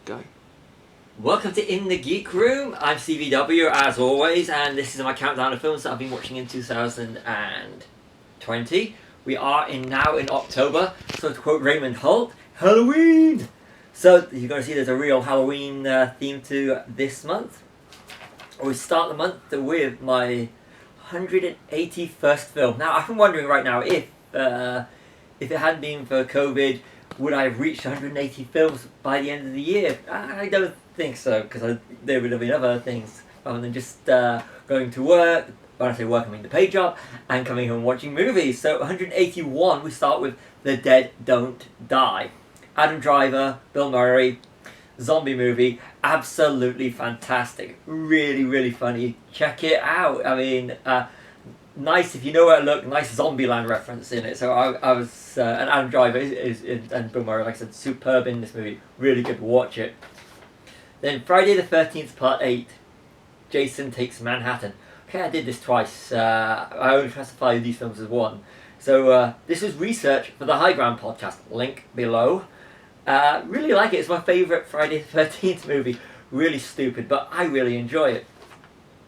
Go. Welcome to In the Geek Room. I'm CVW as always, and this is my countdown of films that I've been watching in 2020. We are now in October, so to quote Raymond Holt, Halloween! So you're going to see there's a real Halloween theme to this month. We start the month with my 181st film. Now, I'm wondering right now if it hadn't been for COVID, would I have reached 180 films by the end of the year? I don't think so, because there would have been other things other than just going to work. When I say work, I mean the paid job, and coming home watching movies. So 181, we start with The Dead Don't Die. Adam Driver, Bill Murray, zombie movie, absolutely fantastic. Really, really funny. Check it out. I mean, nice, if you know where to look, nice Zombieland reference in it. So I was, and Adam Driver and Bill Murray, like I said, superb in this movie. Really good, watch it. Then Friday the 13th, Part 8, Jason Takes Manhattan. Okay, I did this twice. I only classify these films as one. So this was research for the High Ground podcast, link below. Really like it. It's my favourite Friday the 13th movie. Really stupid, but I really enjoy it.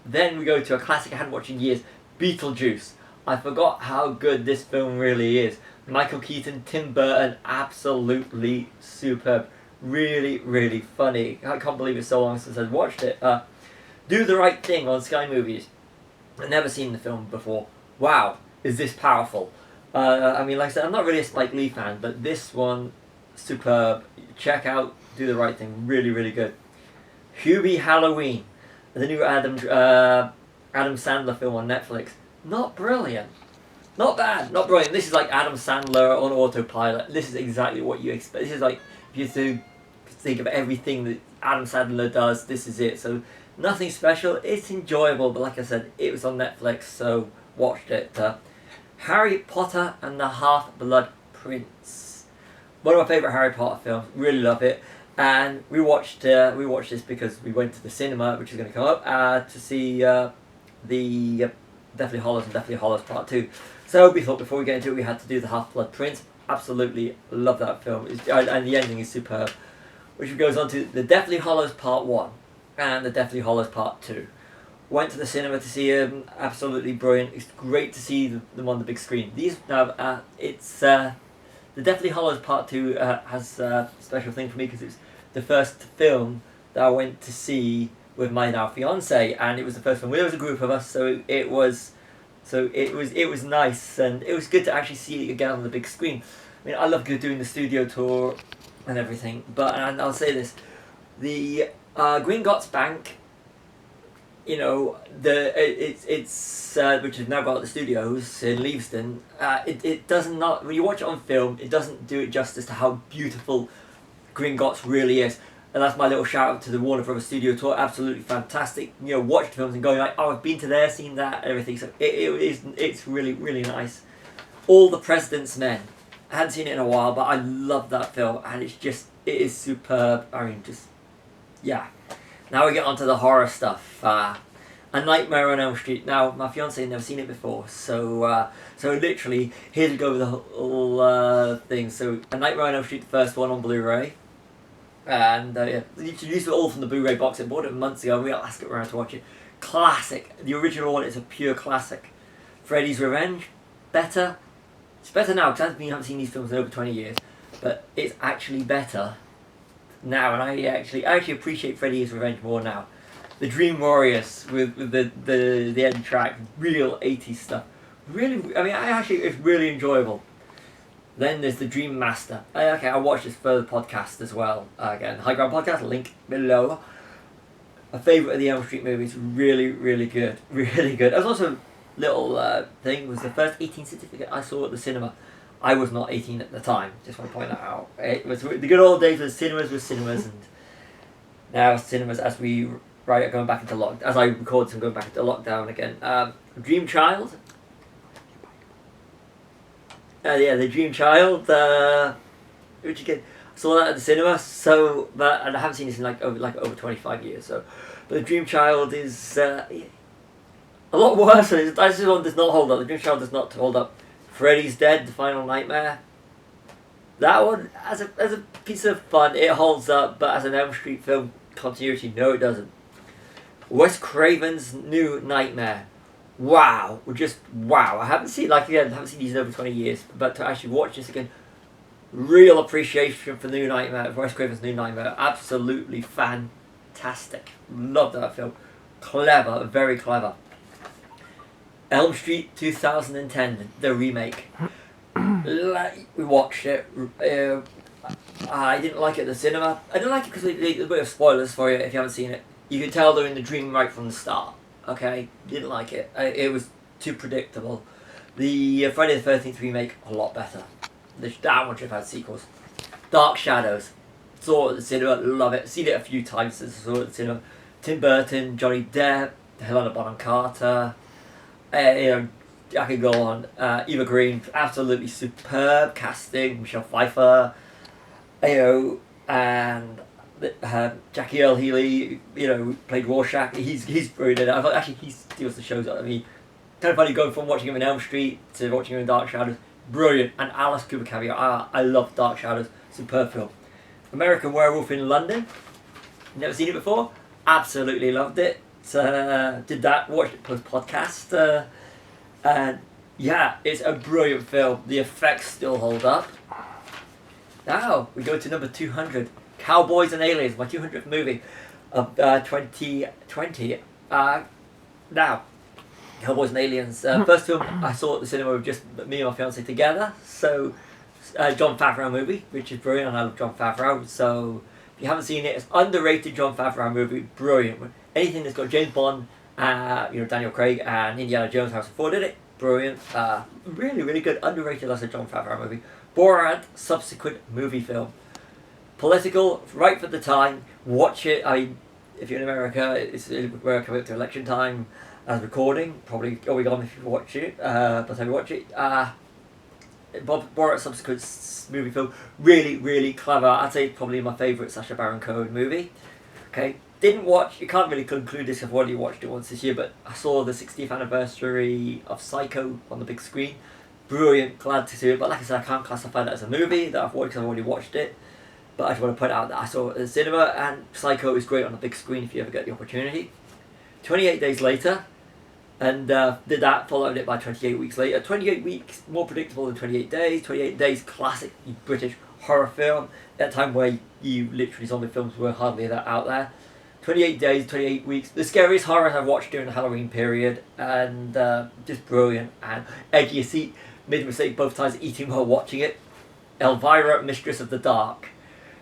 Then we go to a classic I hadn't watched in years, Beetlejuice. I forgot how good this film really is. Michael Keaton, Tim Burton, absolutely superb. Really, really funny. I can't believe it's so long since I've watched it. Do the Right Thing on Sky Movies. I've never seen the film before. Wow, is this powerful? I mean, like I said, I'm not really a Spike Lee fan, but this one, superb. Check out Do the Right Thing. Really, really good. Hubie Halloween, the new Adam Sandler film on Netflix. Not brilliant. Not bad. Not brilliant. This is like Adam Sandler on autopilot. This is exactly what you expect. This is like, if you to think of everything that Adam Sandler does, this is it. So nothing special. It's enjoyable, but like I said, it was on Netflix, so watched it. Harry Potter and the Half-Blood Prince. One of my favourite Harry Potter films. Really love it. And we watched this because we went to the cinema, which is going to come up, to see the Deathly Hallows and Deathly Hallows Part 2. So we thought before we get into it, we had to do the Half-Blood Prince. Absolutely love that film. And the ending is superb. Which goes on to the Deathly Hallows Part 1 and the Deathly Hallows Part 2. Went to the cinema to see them. Absolutely brilliant. It's great to see them on the big screen. The Deathly Hallows Part 2 has a special thing for me because it's the first film that I went to see with my now fiance, and it was the first film. There was a group of us, so it was nice, and it was good to actually see it again on the big screen. I mean, I love doing the studio tour and everything, and I'll say this: the Gringotts Bank, you know, it's which has now got the studios in Leavesden. It does not, when you watch it on film, it doesn't do it justice to how beautiful Gringotts really is. And that's my little shout out to the Warner Brothers studio tour. Absolutely fantastic. You know, watched films and going like, oh, I've been to there, seen that, everything. So it's really, really nice. All the President's Men. I hadn't seen it in a while, but I love that film, and it is superb. I mean, yeah. Now we get onto the horror stuff. A Nightmare on Elm Street. Now, my fiance had never seen it before, so literally, here to go with the whole thing. So, A Nightmare on Elm Street, the first one on Blu-ray. And yeah, these were all from the Blu-ray box. I bought it months ago, and we asked it around to watch it. Classic. The original one is a pure classic. Freddy's Revenge, better. It's better now, because I haven't seen these films in over 20 years. But it's actually better now, and I actually appreciate Freddy's Revenge more now. The Dream Warriors with the end track, real 80s stuff. Really, I mean, it's really enjoyable. Then there's the Dream Master. Okay, I watched this for the podcast as well. Again, High Ground Podcast, link below. A favourite of the Elm Street movies, really, really good. Really good. There's also a little thing, was the first 18 certificate I saw at the cinema. I was not 18 at the time, just want to point that out. It was the good old days when cinemas were cinemas, and now cinemas as we are going back into lockdown, as I record some going back into lockdown again. Dream Child. The Dream Child, which again, I saw that at the cinema, and I haven't seen this in over 25 years, so, but the Dream Child is a lot worse. This one does not hold up. The Dream Child does not hold up. Freddy's Dead, The Final Nightmare. That one, as a piece of fun, it holds up, but as an Elm Street film continuity, no, it doesn't. Wes Craven's New Nightmare. Wow, just wow. I haven't seen these in over 20 years, but to actually watch this again, real appreciation for New Nightmare, Wes Craven's New Nightmare. Absolutely fantastic. Love that film. Clever, very clever. Elm Street 2010, the remake. We watched it. I didn't like it at the cinema. I didn't like it because there's a bit of spoilers for you if you haven't seen it. You can tell they're in the dream right from the start. Okay, didn't like it. It was too predictable. The Friday the 13th remake, a lot better. That one should have had sequels. Dark Shadows. Saw it at the cinema, love it. Seen it a few times since I saw it at the cinema. Tim Burton, Johnny Depp, Helena Bonham Carter. I could go on. Eva Green, absolutely superb casting. Michelle Pfeiffer, and Jackie Earle Healy, played Rorschach. He's brilliant. I thought actually he steals the shows out of me. Kind of funny going from watching him in Elm Street to watching him in Dark Shadows. Brilliant. And Alice Cooper Caviar. I love Dark Shadows. Superb film. American Werewolf in London. Never seen it before. Absolutely loved it. Did that. Watched it post podcast. And yeah, it's a brilliant film. The effects still hold up. Now we go to number 200. Cowboys and Aliens, my 200th movie of 2020. Now, Cowboys and Aliens. First film I saw at the cinema with just me and my fiance together. So, Jon Favreau movie, which is brilliant. I love Jon Favreau. So, if you haven't seen it, it's underrated Jon Favreau movie. Brilliant. Anything that's got James Bond, Daniel Craig and Indiana Jones, Harrison Ford did it. Brilliant. Really, really good. Underrated as a Jon Favreau movie. Borat, subsequent movie film. Political, right for the time. Watch it. If you're in America, it's we're coming up to election time as recording. Probably going on if you watch it. By the time you watch it, Borat subsequent movie film. Really, really clever. I'd say it's probably my favourite Sacha Baron Cohen movie. Okay, didn't watch. You can't really conclude this. I've already watched it once this year, but I saw the 60th anniversary of Psycho on the big screen. Brilliant. Glad to see it. But like I said, I can't classify that as a movie that I've watched because I've already watched it. But I just want to point out that I saw it at the cinema, and Psycho is great on the big screen if you ever get the opportunity. 28 Days Later, and did that, followed it by 28 Weeks Later. 28 weeks, more predictable than 28 Days. 28 Days, classic British horror film. At a time where zombie films were hardly that out there. 28 Days, 28 Weeks. The scariest horror I've watched during the Halloween period, and just brilliant. And edge of your seat, made a mistake both times eating while watching it. Elvira, Mistress of the Dark.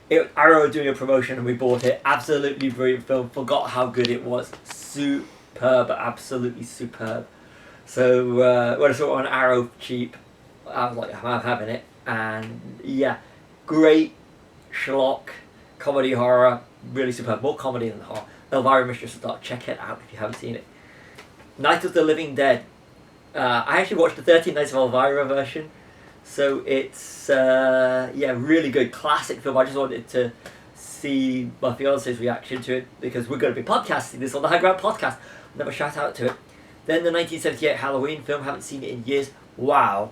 Arrow were doing a promotion and we bought it. Absolutely brilliant film. Forgot how good it was. Superb. Absolutely superb. So when I saw it on Arrow cheap, I was like, I'm having it. And yeah, great schlock, comedy horror, really superb. More comedy than horror. Elvira, Mistress of the Dark. Check it out if you haven't seen it. Night of the Living Dead. I actually watched the 13 Nights of Elvira version. So it's, really good. Classic film. I just wanted to see my fiance's reaction to it because we're going to be podcasting this on the High Ground podcast. Never shout out to it. Then the 1978 Halloween film. Haven't seen it in years. Wow.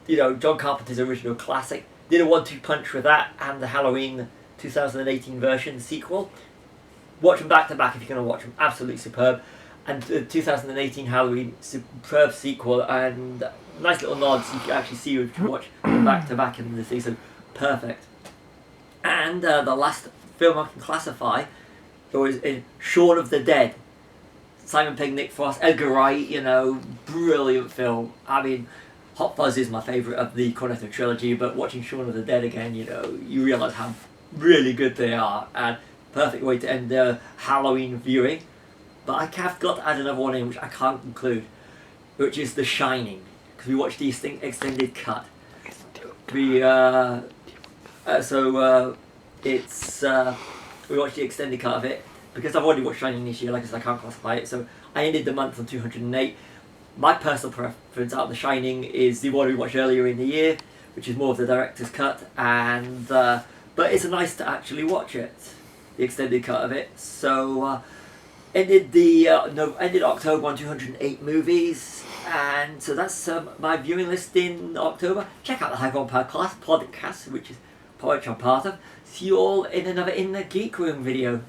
John Carpenter's original classic. Did a 1-2 punch with that and the Halloween 2018 version, the sequel. Watch them back to back if you're going to watch them. Absolutely superb. And the 2018 Halloween, superb sequel, and nice little nods you can actually see if you watch them back to back in the season. Perfect. And the last film I can classify was in Shaun of the Dead. Simon Pegg, Nick Frost, Edgar Wright, brilliant film. I mean, Hot Fuzz is my favourite of the Cornetto trilogy, but watching Shaun of the Dead again, you realise how really good they are, and perfect way to end the Halloween viewing. But I have got to add another one in which I can't include, which is The Shining, because we watched the extended cut. We watched the extended cut of it because I've already watched Shining this year. Like I said, I can't classify it, so I ended the month on 208. My personal preference out of The Shining is the one we watched earlier in the year, which is more of the director's cut, and but it's nice to actually watch it, the extended cut of it. So. Ended October on 208 movies. And so that's my viewing list in October. Check out the High Ground Podcast, which I'm part of. See you all in another In the Geek Room video.